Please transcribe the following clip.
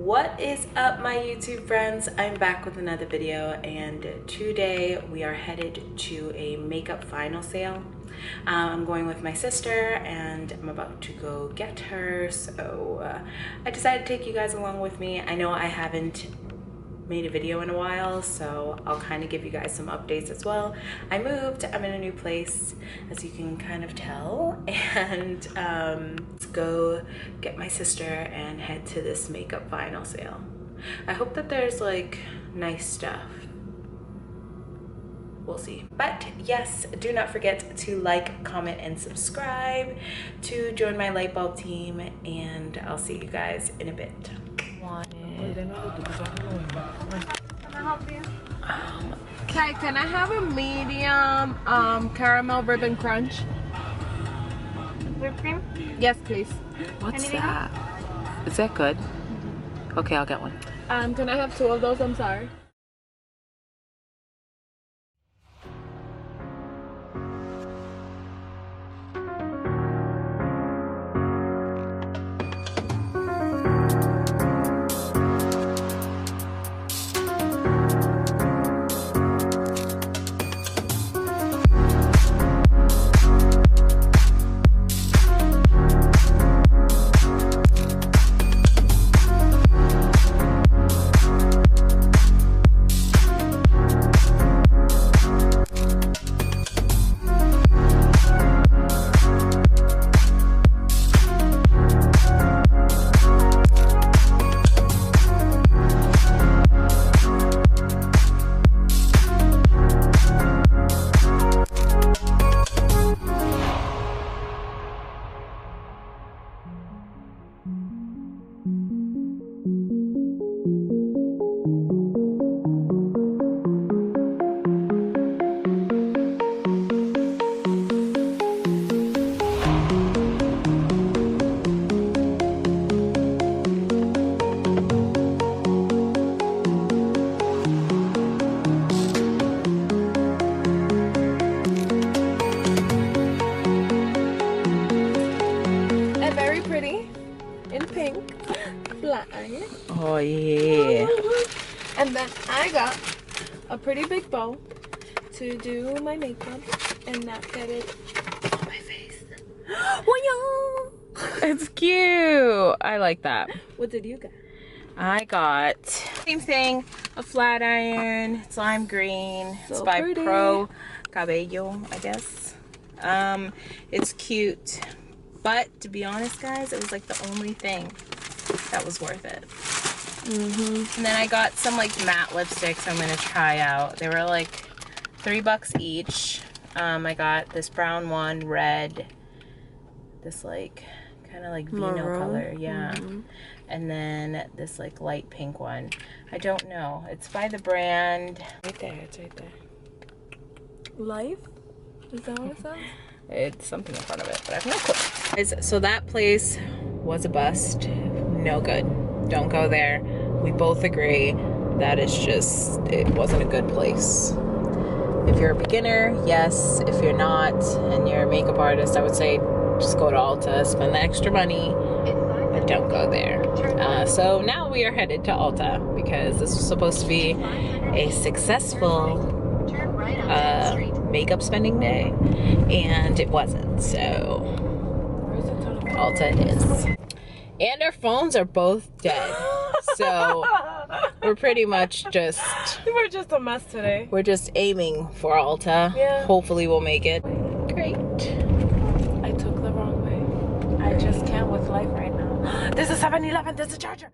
What is up, my YouTube friends? I'm back with another video, and today we are headed to a makeup final sale. I'm going with my sister and I'm about to go get her, so I decided to take you guys along with me. I know I haven't made a video in a while, so I'll kind of give you guys some updates as well. I moved, I'm in a new place, as you can kind of tell, and let's go get my sister and head to this makeup final sale. I hope that there's like nice stuff. We'll see. But yes, do not forget to like, comment, and subscribe to join my light bulb team, and I'll see you guys in a bit. Can I help you? Okay, can I have a medium caramel ribbon crunch? Whipped cream? Yes, please. What's that? Is that good? Okay, I'll get one. Can I have 2 of those? I'm sorry. In pink, flat iron. Oh yeah. And then I got a pretty big bow to do my makeup and not get it on my face. It's cute. I like that. What did you get? I got same thing, a flat iron. It's lime green. So it's by pretty. Pro Cabello, I guess. It's cute. But to be honest, guys, it was like the only thing that was worth it. And then I got some like matte lipsticks I'm gonna try out. They were like $3 each. I got this brown one, red, this like kind of like vino color, yeah. And then this like light pink one. I don't know. It's by the brand. Right there, it's right there. Life? Is that what it says? It's something in front of it, but I have no clue. So that place was a bust. No good. Don't go there. We both agree that it's just, it wasn't a good place. If you're a beginner, yes. If you're not and you're a makeup artist, I would say just go to Ulta, spend the extra money, but don't go there. So now we are headed to Ulta because this was supposed to be a successful makeup spending day, and it wasn't, so Ulta it is. And our phones are both dead, so we're pretty much just, We're just a mess today. we're just aiming for Ulta. Yeah. Hopefully we'll make it. Great. I took the wrong way. I just can't with life right now. There's a 7-Eleven, there's a charger.